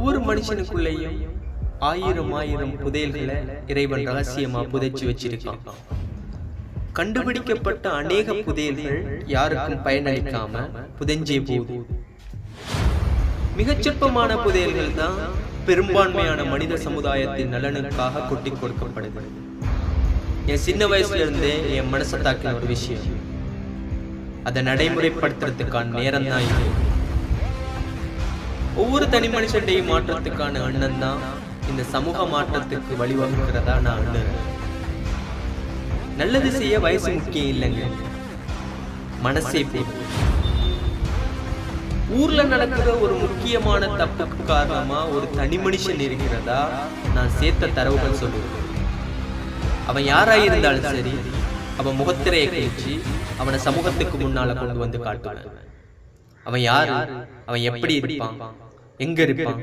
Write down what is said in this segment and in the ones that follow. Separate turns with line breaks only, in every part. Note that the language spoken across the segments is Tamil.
ஒவ்வொரு மனுஷனுக்குள்ளேயும் ஆயிரம் ஆயிரம் புதையல்களை இறைவன் ரகசியமா புதைச்சு வச்சிருக்கான். கண்டுபிடிக்கப்பட்ட அநேக புதையல்கள் யாருக்கும் பயனளிக்காம புதைஞ்சே போகுது. மிகச் சொற்பமான புதையல்கள் தான் பெரும்பான்மையான மனித சமுதாயத்தின் நலனுக்காக கொட்டி கொடுக்கப்படுது. என் சின்ன வயசுல இருந்தே என் மனசை தாக்கின ஒரு விஷயம், அதை நடைமுறைப்படுத்துறதுக்கான நேரம் தான் இது. ஒவ்வொரு தனி மனுஷன்டையும் மாற்றத்துக்கான எண்ணம் தான் இந்த சமூக மாற்றத்துக்கு வழிவகுக்கிறதா நான் எண்ணுறேன். நல்லது செய்ய வயசு முக்கியம் இல்லைங்க, மனசே போதும். ஊர்ல நடக்கிற ஒரு முக்கியமான தப்புக்கு காரணமா ஒரு தனி மனுஷன் இருக்கிறதா நான் சேர்த்த தரவுகள் சொல்லுவேன். அவன் யாராயிருந்தாலும் சரி, அவன் முகத்திரையை கழிச்சு அவனை சமூகத்துக்கு முன்னால கொண்டு வந்து காட்டுவேன். அவன் யாரு, அவன் எப்படி இருப்பான், எங்க இருப்பான்.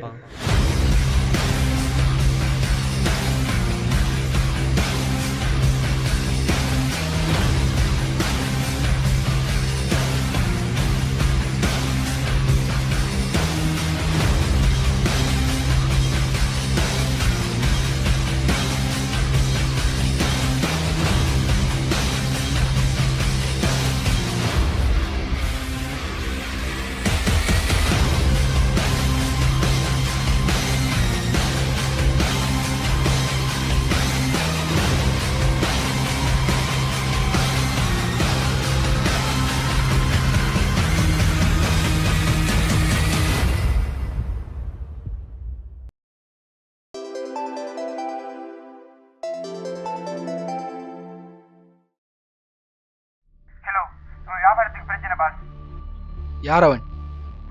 யார் அவன்?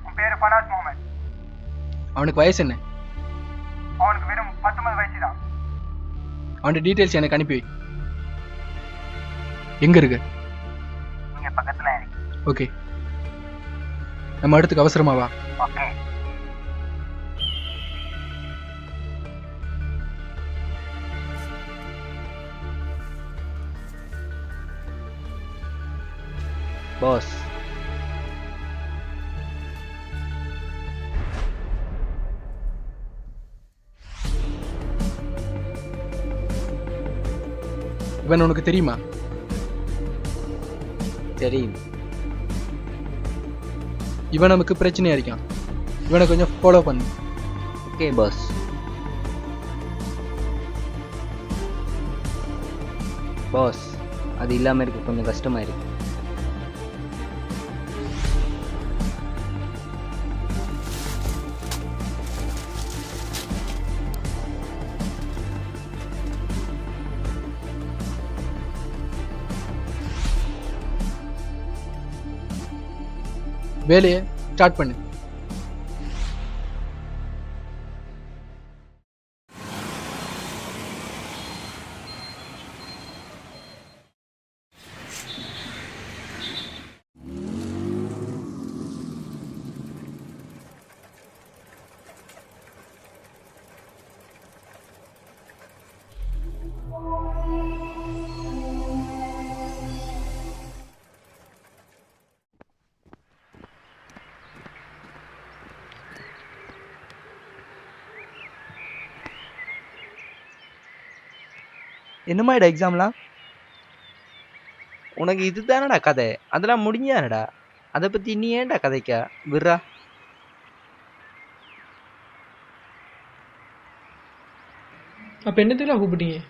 உன் பேரு பனாஸ் முகமது.
அவனுக்கு வயசு என்ன?
அவனுக்கு வெறும் 19 வயசு தான்.
அவனுடைய டீட்டெயில்ஸ் எனக்கு அனுப்பி வை. எங்க இருக்கு?
இங்க பக்கத்துல இருக்கு.
ஓகே, நம்ம இடத்துக்கு அவசரமா வா.
ஓகே.
பாஸ்,
இவன் உனக்கு தெரியுமா?
தெரியும்.
இவன் நமக்கு பிரச்சனையா இருக்கான். இவனை கொஞ்சம் ஃபாலோ பண்ணு.
Okay pass. பாஸ், அது இல்லாமல் இருக்க கொஞ்சம் கஷ்டமா இருக்கு.
வேலையை ஸ்டார்ட் பண்ணு.
என்னமாடா எக்ஸாம்லாம்?
உனக்கு இதுதானடா கதை, அதெல்லாம் முடிஞ்சானடா. அதை பத்தி நீ ஏன்டா கதைக்கா விட்றா.
அப்போ என்னத்துக்குலாம் கூப்பிட்டீங்க?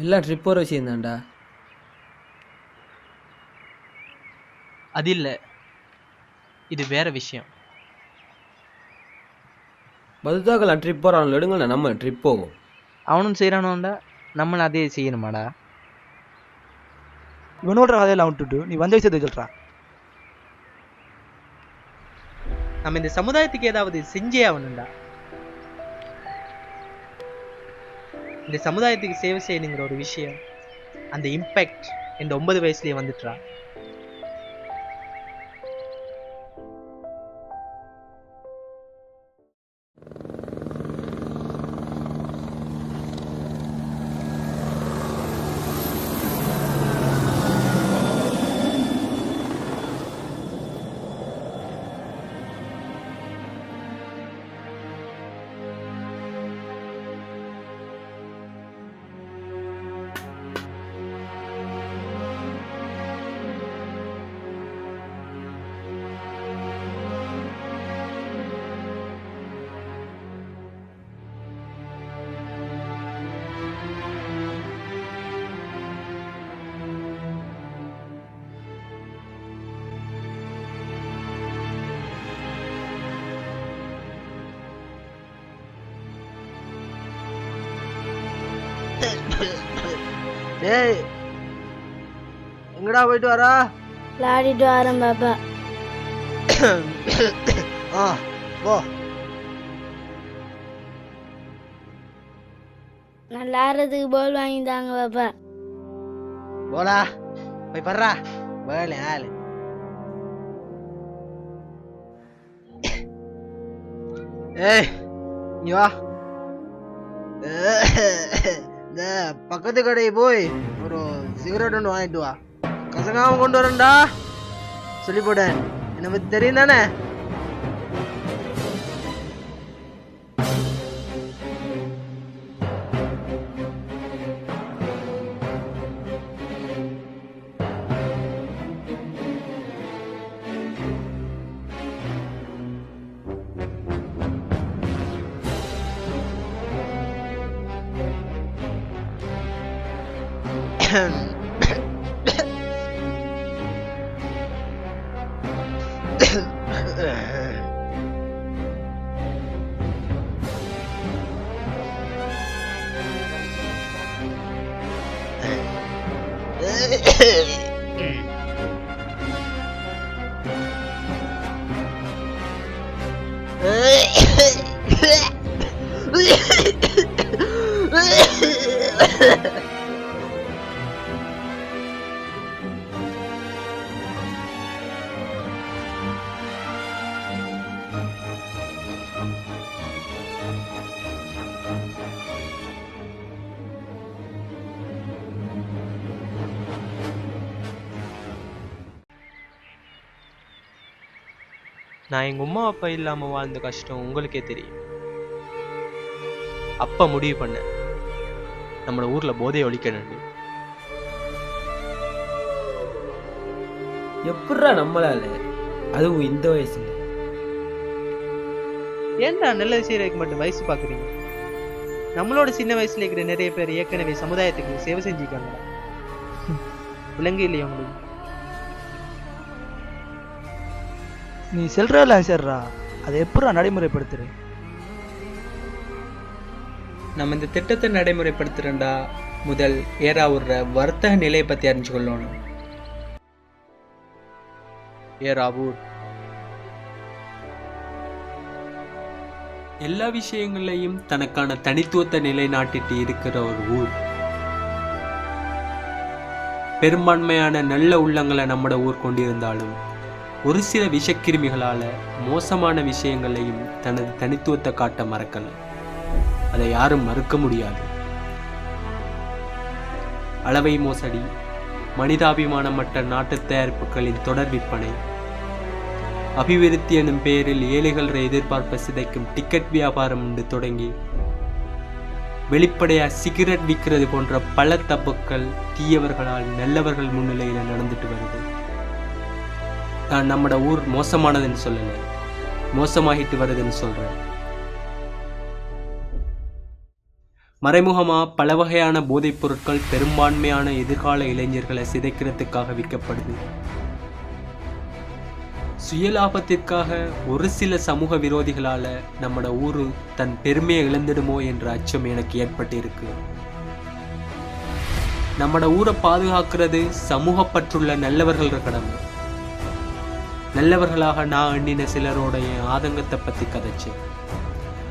எல்லாம் ட்ரிப் போகிற விஷயம் தான்டா.
அது இல்லை, இது வேற விஷயம்.
மதுதாக்கெல்லாம் ட்ரிப் போகிறான், எடுங்கண்ணா நம்ம ட்ரிப் போகும்.
அவனும் செய்கிறானோண்டா, நம்மளும் அதே செய்யணுமாடா.
இவனோட கதையெல்லாம் விட்டுட்டு நீ வந்த விஷயத்தை சொல்றா.
நம்ம இந்த சமுதாயத்துக்கு ஏதாவது செஞ்சே ஆகணும்டா. இந்த சமுதாயத்துக்கு சேவை செய்யணுங்கிற ஒரு விஷயம், அந்த இம்பேக்ட் இந்த 9 வயசுலயே வந்துட்டா.
டேய் எங்கடா போயிட்டு வரா?
விளையாடிட்டு வரேன் பாப்பா.
ஆ போ.
நான் விளையாடுறதுக்கு பால் வாங்கி தாங்க பாப்பா.
போடா போய் பர்றா வேலை ஆளு. ஏய் நீ வா. இந்த பக்கத்து கடை போய் ஒரு சிகரெட் ஒன்று வாங்கிட்டு வா. கசங்காம கொண்டு வரேன்டா சொல்லி போட்டேன். என்னை பத்தி தெரியும் தானே?
நான் எங்க அம்மா அப்பா இல்லாம வாழ்ந்த கஷ்டம் உங்களுக்கே தெரியும். அப்ப முடிவு பண்ண நம்மள ஊர்ல போதையை ஒழிக்கணும்.
எப்படா நம்மளால, அதுவும் இந்த வயசுல?
ஏன்டா நல்ல விஷயம் மட்டும் வயசு பாக்குறீங்க? நம்மளோட சின்ன வயசுல இருக்கிற நிறைய பேர் ஏற்கனவே சமுதாயத்துக்கு சேவை செஞ்சுக்காங்க. விலங்கு இல்லையா உங்களுக்கு? நீ செல்றா சேர்றா, அதை எப்படா நடைமுறைப்படுத்துற?
நம்ம இந்த திட்டத்தை நடைமுறைப்படுத்துறேன்டா முதல் ஏறாவூர்ற வர்த்தக நிலையை பத்தி அறிஞ்சு கொள்ளணும்.
ஏறாவூர் எல்லா விஷயங்களையும் தனக்கான தனித்துவத்தை நிலைநாட்டிட்டு இருக்கிற ஒரு ஊர். பெரும்பான்மையான நல்ல உள்ளங்களை நம்மட ஊர் கொண்டிருந்தாலும் ஒரு சில விஷக்கிருமிகளால மோசமான விஷயங்களையும் தனது தனித்துவத்தை காட்ட மறக்கல. அதை யாரும் மறுக்க முடியாது. அளவை மோசடி, மனிதாபிமானமற்ற நாட்டு தயாரிப்புகளின் தொடர் விற்பனை, அபிவிருத்தி எனும் பெயரில் ஏழைகள் எதிர்பார்ப்பை சிதைக்கும் டிக்கெட் வியாபாரம் என்று தொடங்கி வெளிப்படையா சிகரெட் விற்கிறது போன்ற பல தப்புக்கள் தீயவர்களால் நல்லவர்கள் முன்னிலையில் நடந்துட்டு வருது. நான் நம்மட ஊர் மோசமானதுன்னு சொல்லல, மோசமாகிட்டு வருதுன்னு சொல்றேன். மறைமுகமா பல வகையான போதைப் பொருட்கள் பெரும்பான்மையான எதிர்கால இளைஞர்களை சிதைக்கிறதுக்காக விற்கப்படுது. சுயலாபத்திற்காக ஒரு சில சமூக விரோதிகளால நம்மட ஊரு தன் பெருமையை இழந்துடுமோ என்ற அச்சம் எனக்கு ஏற்பட்டு இருக்கு. நம்மட ஊரை பாதுகாக்கிறது சமூக பற்றுள்ள நல்லவர்கள் கடமை. நல்லவர்களாக நான் எண்ணின சிலரோட என் ஆதங்கத்தை பற்றி கதைச்சேன்.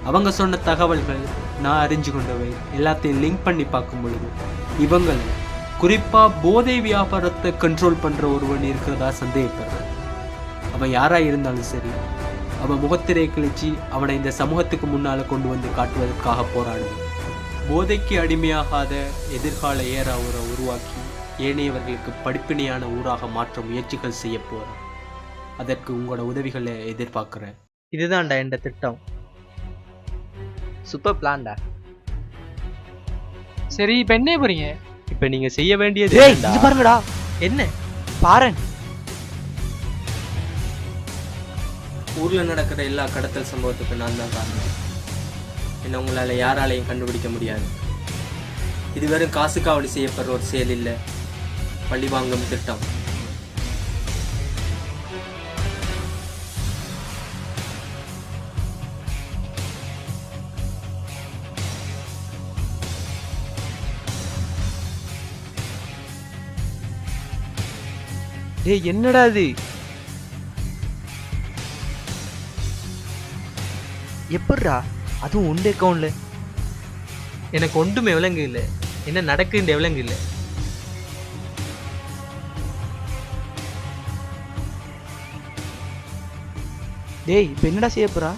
அவங்க சொன்ன தகவல்கள் நான் அறிஞ்சு கொண்டவை எல்லாத்தையும் லிங்க் பண்ணி பார்க்கும் பொழுது இவங்களை குறிப்பாக போதை வியாபாரத்தை கண்ட்ரோல் பண்ணுற ஒருவன் இருக்கிறதா சந்தேகப்படுறேன். அவன் யாராக இருந்தாலும் சரி, அவன் முகத்திரை கிழிச்சு அவனை இந்த சமூகத்துக்கு முன்னால் கொண்டு வந்து காட்டுவதற்காக போராடுவேன். போதைக்கு அடிமையாகாத எதிர்கால ஏறாவூரை உருவாக்கி ஏனையவர்களுக்கு படிப்பினையான ஊராக மாற்ற முயற்சிகள் செய்ய போகிறேன். அதற்கு உங்களோட உதவிகளை எதிர்பார்க்கிறேன்.
இதுதான்டா என்ற திட்டம். சூப்பர் பிளான்டா.
சரி இப்ப என்ன போறீங்க?
இப்ப நீங்க செய்ய வேண்டியது
பாருங்கடா.
என்ன
பாரன்
ஊர்ல நடக்கிற எல்லா கடத்தல் சம்பவத்துக்கு நான் தான் காரணம். என்ன உங்களால யாராலையும் கண்டுபிடிக்க முடியாது. இது வெறும் காசுக்காவடி செய்யப்படுற ஒரு செயல் இல்லை, பழி வாங்கும் திட்டம்.
டேய் என்னடா இது? எப்படிரா அதுவும் உண்டு அக்கௌண்ட்ல?
எனக்கு ஒன்றுமே விளங்கு இல்லை, என்ன நடக்குன்ற விளங்கு இல்லை.
டேய் இப்போ என்னடா செய்ய போறா?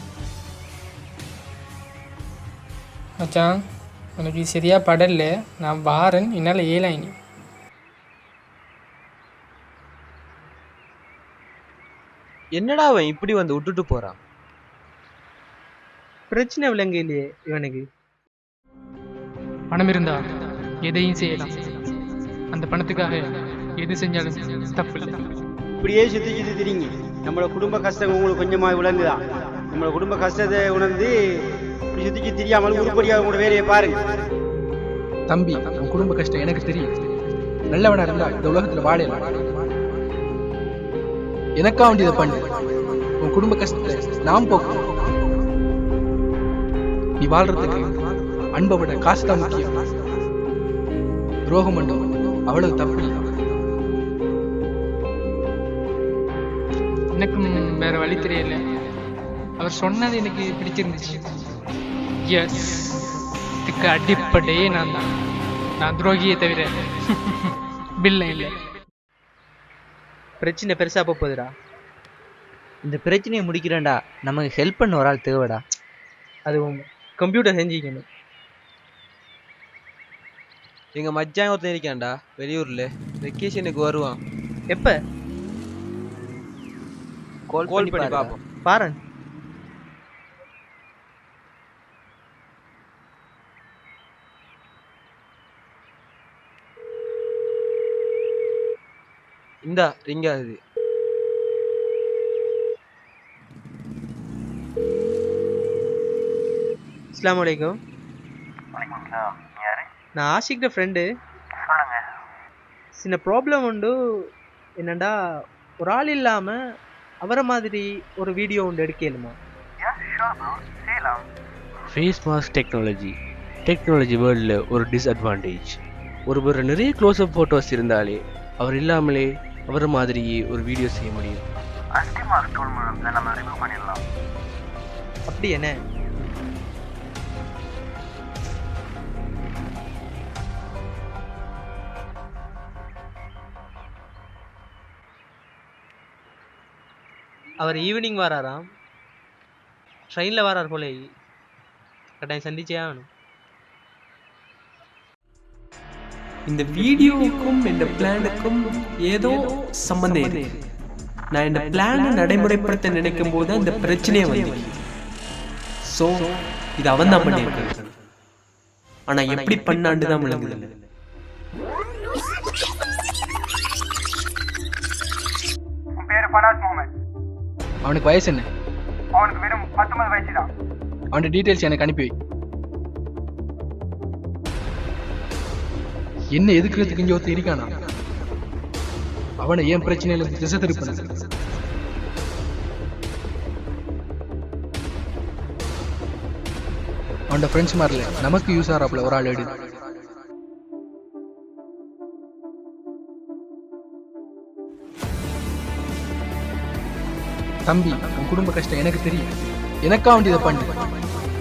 மச்சான் உனக்கு சரியா படல, நான் வாரன், என்னால் ஏலாயினி.
என்னடா அவன் இப்படி வந்து விட்டுட்டு போறான்?
பிரச்சனை விளங்கு இல்லையே இவனுக்கு.
பணம் இருந்தா எதையும் செய்யலாம், அந்த பணத்துக்காக எது செஞ்சாலும் தப்பு இல்லை.
இப்படியே சுற்றி சுற்றி திரிங்க. நம்மளோட குடும்ப கஷ்டம் உங்களுக்கு கொஞ்சமாக விளங்குதான். நம்மளோட குடும்ப கஷ்டத்தை உணர்ந்து இப்படி சுற்றி தெரியாமல் உருப்படியாக உங்களோட வேலையை பாருங்க.
தம்பி, உன் குடும்ப கஷ்டம் எனக்கு தெரியும். நல்லவனா இருந்தா இந்த உலகத்துல வாழலாம். எனக்கா வேண்டியதை பண்ணு. உன் குடும்ப கஷ்டத்தை நாம் போக்கும். நீ வாழ்றதுக்கு அன்பை விட காசு தான் முக்கியம். துரோகம் பண்ணோம் அவ்வளவு தப்பு இல்லை.
எனக்கும் வேற வழி தெரியல. அவர் சொன்னது எனக்கு பிடிச்சிருந்துச்சு. எஸ், இதுக்கு அடிப்படையே நான் தான். நான் துரோகியை தவிர பில்ல இல்லை.
பிரச்சனை பெருசா போகுதுடா.
இந்த பிரச்சனையை முடிக்கிறேன்டா. நமக்கு ஹெல்ப் பண்ண ஒரு ஆள் தேவைடா.
அது கம்ப்யூட்டர் செஞ்சுக்கணும்.
எங்க மச்சான் ஒருத்தன் இருக்கான்டா வெளியூர்ல, வெக்கேஷனுக்கு வருவான்.
எப்ப?
கால் பண்ணி பாப்போம்.
பாரு.
இந்தா ரிங் ஆகுது.
அஸ்ஸலாமு அலைக்கும். நான் ஆஷிக்கிட்ட ஃப்ரெண்டு. சின்ன ப்ராப்ளம் உண்டு. என்னண்டா, ஒரு ஆள் இல்லாம அவரை மாதிரி ஒரு வீடியோ ஒன்று எடுக்கலுமா?
ஃபேஸ் மாஸ்க் டெக்னாலஜி வேர்ல்டில் ஒரு டிஸ்அட்வான்டேஜ். ஒருவர் நிறைய க்ளோஸ்அப் ஃபோட்டோஸ் இருந்தாலே அவர் இல்லாமலே அவரை மாதிரியே ஒரு வீடியோ செய்ய முடியும்.
அப்படி என்ன? அவர் ஈவினிங் வராராம். ட்ரெயினில் வரார் போல. கட்டாயம் சந்திச்சே ஆகணும்.
இந்த வீடியோவுக்கும் இந்த பிளானுக்கும் ஏதோ சம்பந்தம் இருக்கு. நான் இந்த பிளானை நடைமுறைப்படுத்த நினைக்கும் போது இந்த பிரச்சனையே வந்து, ஸோ இது அவன் தான் பண்ணியிருக்கான். ஆனா எப்படி பண்ணாண்டு தான் விளங்குது.
உன் பேரு ஃபனாஸ் முகமது.
அவனுக்கு வயசு என்ன?
அவனுக்கு வெறும் 19 வயசு தான்.
அவனோட டீட்டெயில்ஸ் எனக்கு அனுப்பி வை. என்ன எதுக்குறதுக்கு இங்கே ஒருத்தர் இருக்கானா? அவனை ஏன் பிரச்சனையில திசை திருப்ப. அவனோட ஃப்ரெண்ட்ஸ் மாதிரில நமக்கு யூஸ் ஆகிறாப்புல ஒரு ஆள் எடு. தம்பி, உன் குடும்ப கஷ்டம் எனக்கு தெரியும். எனக்கா வேண்டியதை பண்ணு.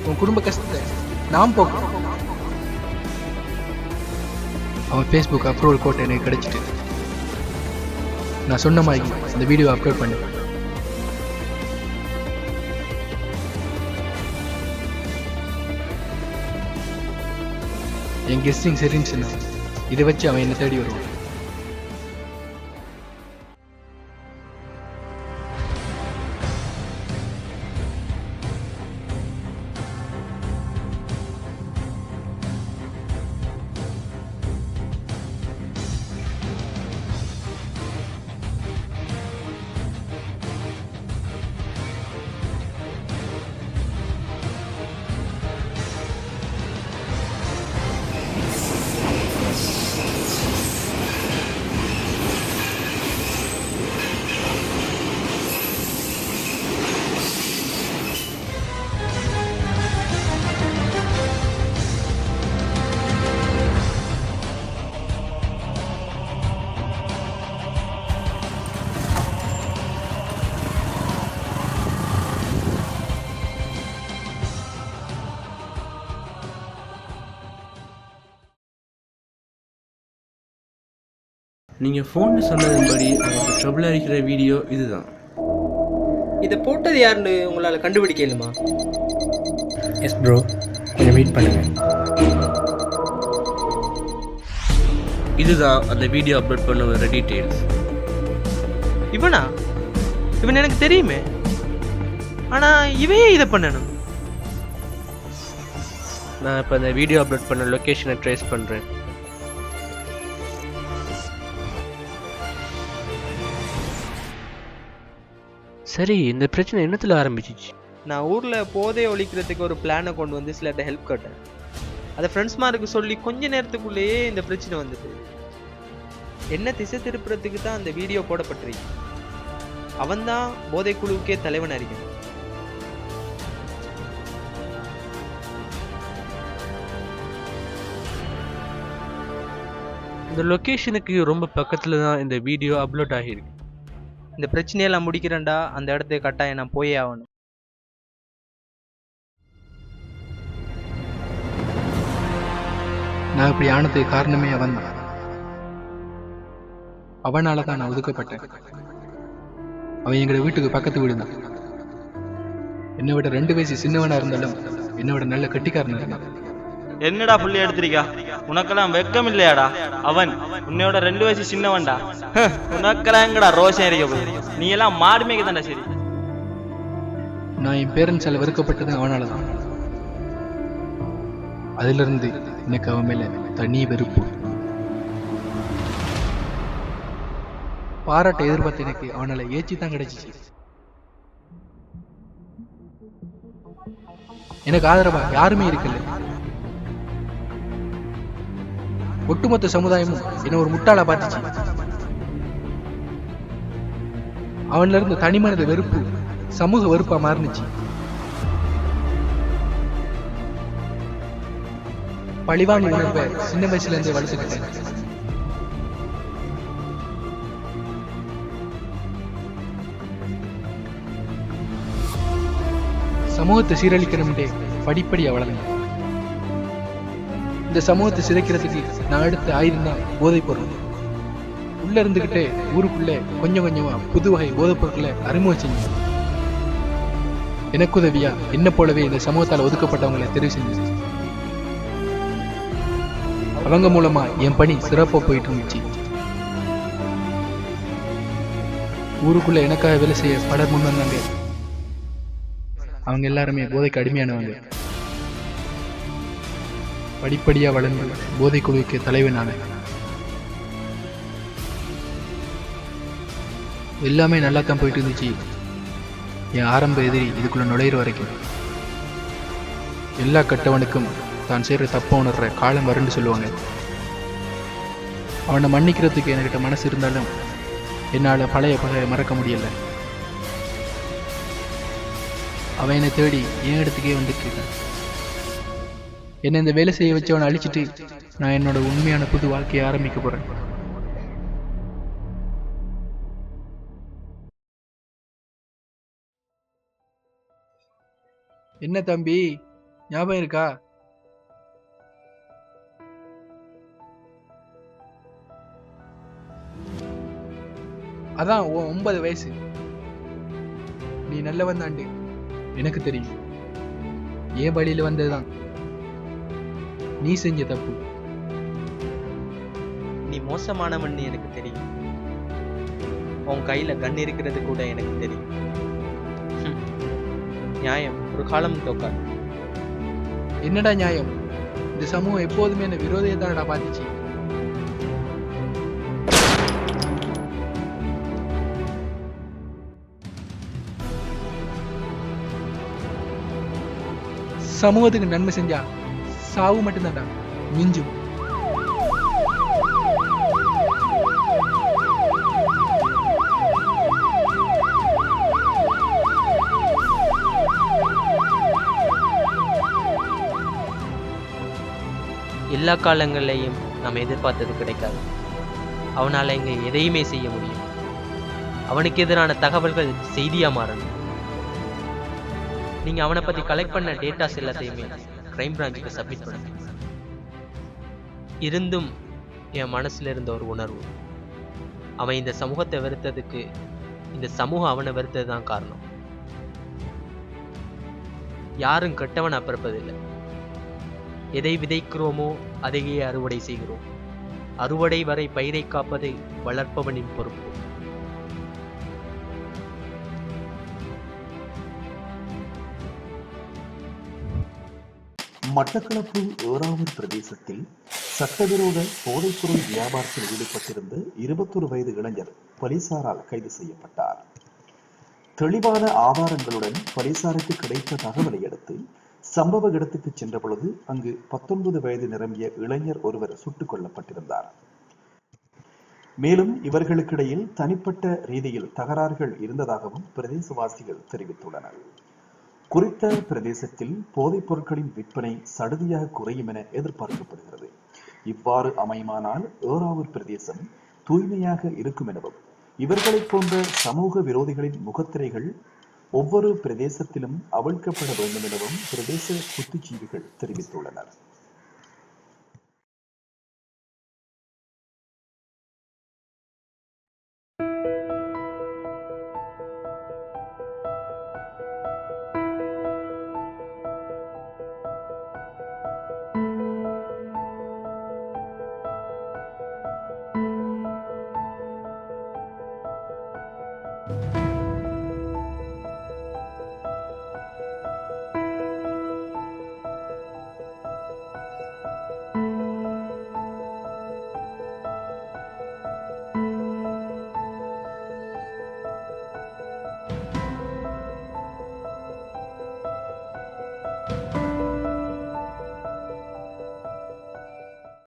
உன் குடும்ப கஷ்டத்தை நாம் போக்கும். அவன் ஃபேஸ்புக் அப்ரூவல் கோட் எனக்கு கிடைச்சிட்டு நான் சொன்ன மாதிரி அந்த வீடியோ அப்லோட் பண்ணு. என் கெஸ்டிங் சரின்னு சொன்ன இதை வச்சு அவன் என்ன தேடி வருவான்.
நீங்கள் ஃபோனில் சொன்னதன்படி அவங்களுக்கு ட்ரபிள் அடிக்கிற வீடியோ இதுதான்.
இதை போட்டது யாருன்னு உங்களால் கண்டுபிடிக்க இயலுமா?
எஸ் ப்ரோ, கொஞ்சம் வெயிட் பண்ணுங்கள்.
இதுதான் அந்த வீடியோ அப்லோட் பண்ண வர டீட்டெயில்ஸ்.
இவனா? இவன் எனக்கு தெரியுமே. ஆனா இவையே இதை பண்ணணும்.
நான் இப்போ அந்த வீடியோ அப்லோட் பண்ண லொக்கேஷனை ட்ரேஸ் பண்ணுறேன். சரி, இந்த பிரச்சனை என்னத்தில் ஆரம்பிச்சிச்சு?
நான் ஊர்ல போதையை ஒழிக்கிறதுக்கு ஒரு பிளானை கொண்டு வந்து சிலர்கிட்ட ஹெல்ப் கேட்டேன். அதை ஃப்ரெண்ட்ஸ்மாருக்கு சொல்லி கொஞ்ச நேரத்துக்குள்ளேயே இந்த பிரச்சனை வந்துட்டு என்ன திசை திருப்புறதுக்கு தான் அந்த வீடியோ போடப்பட்டிருக்கு. அவன்தான் போதை குழுவுக்கே தலைவன் அறிக்கணும்.
இந்த லொக்கேஷனுக்கு ரொம்ப பக்கத்தில் தான் இந்த வீடியோ அப்லோட் ஆகியிருக்கு.
இந்த பிரச்சனையெல்லாம் முடிக்கிறேன்டா, அந்த இடத்துக்கு கட்டாயம் நான் போயே ஆகணும்.
நான் இப்படி ஆனதுக்கு காரணமே அவன் தான். அவனால தான் நான் ஒதுக்கப்பட்டேன். அவன் எங்களோட வீட்டுக்கு பக்கத்து வீடு தான். என்னை விட 2 வயசு சின்னவனா இருந்தாலும் என்னை விட நல்ல கட்டிக்காரனா இருந்தான்.
என்னடா புள்ளி எடுத்திருக்கா? உனக்கெல்லாம் வெக்கம் இல்லையாடா? அவன் உன்னையோட 2 வயசு சின்னவன்டா. உனக்கெல்லாம் எங்கடா ரோஷம் இருக்க போகுது? நீ எல்லாம் மாடு மேய்க்க தான்டா. சரி,
நான் என் பேரண்ட்ஸால வெறுக்கப்பட்டது அவனால தான். அதுல இருந்து எனக்கு அவன் மேல தனி வெறுப்பு. பாராட்ட எதிர்பார்த்து எனக்கு அவனால ஏச்சி தான் கிடைச்சிச்சு. எனக்கு ஆதரவா யாருமே இருக்கல. ஒட்டுமொத்த சமுதாயமும் என்ன ஒரு முட்டாளா பார்த்துச்சு. அவன்ல இருந்து தனிமனித வெறுப்பு சமூக வெறுப்பா மாறுனுச்சு. பழிவாங்க உணர்வை சின்ன வயசுல இருந்தே வளர்த்துக்கிட்டேன். சமூகத்தை சீரழிக்கணும்டே படிப்படியா வளர்ந்தேன். இந்த சமூகத்தை சிதைக்கிறதுக்கு நான் எடுத்த ஆயுதம் தான் போதைப் பொருள். உள்ள இருந்துகிட்டே ஊருக்குள்ள கொஞ்சம் கொஞ்சமா புது வகை போதைப் பொருட்களை அறிமுகம் செஞ்சு எனக்கு உதவியா என்ன போலவே இந்த சமூகத்தால் ஒதுக்கப்பட்டவங்களை தெரிவு செஞ்சு அவங்க மூலமா என் பணி சிறப்பா போயிட்டு இருந்துச்சு. ஊருக்குள்ள எனக்காக வேலை செய்ய பலர் முன் வந்தாங்க. அவங்க எல்லாருமே போதைக்கு அடிமையானவங்க. படிப்படியா வளர்ந்து போதை குழுவுக்கு தலைவனான. எல்லாமே நல்லா தான் போயிட்டு இருந்துச்சு. என் ஆரம்ப எதிரி இதுக்குள்ள நுழையிற வரைக்கும். எல்லா கட்டவனுக்கும் தான் செய்கிற தப்ப உணர்ற காலம் வருன்னு சொல்லுவாங்க. அவனை மன்னிக்கிறதுக்கு என்கிட்ட மனசு இருந்தாலும் என்னால் பழைய பகையை மறக்க முடியல. அவன் என்னை தேடி என் இடத்துக்கே வந்துட்டு இருக்கான். என்னை இந்த வேலை செய்ய வச்சு அவனை அழிச்சிட்டு நான் என்னோட உண்மையான புது வாழ்க்கையை ஆரம்பிக்க போறேன். என்ன தம்பி, ஞாபகம் இருக்கா? அதான் 9 வயசு. நீ நல்லவன் தாண்டு, எனக்கு தெரியும். ஏன் வழியில வந்ததுதான் நீ செஞ்ச தப்பு.
நீ மோசமானவன் எனக்கு தெரியும். உன் கையில கண் இருக்கிறது கூட எனக்கு தெரியும். நியாயம் ஒரு காலம் தோக்காது.
என்னடா நியாயம்? இந்த சமூகம் எப்போதுமே என்ன விரோதியை தானடா பாத்துச்சு. சமூகத்துக்கு நன்மை செஞ்சா சாவு மட்டும்தான்டா மிஞ்சும்.
எல்லா காலங்கள்லையும் நாம் எதிர்பார்த்தது கிடைக்காது. அவனால் இங்கே எதையுமே செய்ய முடியும். அவனுக்கு எதிரான தகவல்கள் செய்தியா மாறணும். நீங்க அவனை பத்தி கலெக்ட் பண்ண டேட்டாஸ் எல்லாத்தையுமே கிரைம் பிரான்ச்சுக்கு சப்மிட் பண்ணுங்க. இருந்தும் என் மனசுல இருந்த ஒரு உணர்வு,
அவன் இந்த சமூகத்தை வெறுத்ததுக்கு இந்த சமூகம் அவனை வெறுத்தது தான் காரணம். யாரும் கெட்டவன் பிறப்பதில்லை. எதை விதைக்கிறோமோ அதையே அறுவடை செய்கிறோம். அறுவடை வரை பயிரை காப்பதை வளர்ப்பவனின் பொறுப்பு.
மட்டக்களப்பு ஏறாவூர் பிரதேசத்தில் சட்டவிரோத போதைப்பொருள் வியாபாரத்தில் ஈடுபட்டிருந்த 21 வயது இளைஞர் போலீசாரால் கைது செய்யப்பட்டார். தெளிவான ஆதாரங்களுடன் போலீசாருக்கு கிடைத்த தகவலை அடுத்து சம்பவ இடத்துக்கு சென்ற பொழுது அங்கு 19 வயது நிரம்பிய இளைஞர் ஒருவர் சுட்டுக் கொல்லப்பட்டிருந்தார். மேலும் இவர்களுக்கிடையில் தனிப்பட்ட ரீதியில் தகராறுகள் இருந்ததாகவும் பிரதேசவாசிகள் தெரிவித்துள்ளனர். குறித்த பிரதேசத்தில் போதைப் பொருட்களின் விற்பனை சடுதியாக குறையும் என எதிர்பார்க்கப்படுகிறது. இவ்வாறு அமையுமானால் ஏறாவூர் பிரதேசம் தூய்மையாக இருக்கும் எனவும் இவர்களைப் போன்ற சமூக விரோதிகளின் முகத்திரைகள் ஒவ்வொரு பிரதேசத்திலும் அவிழ்க்கப்பட வேண்டும் எனவும் பிரதேச புத்திஜீவிகள் தெரிவித்துள்ளனர்.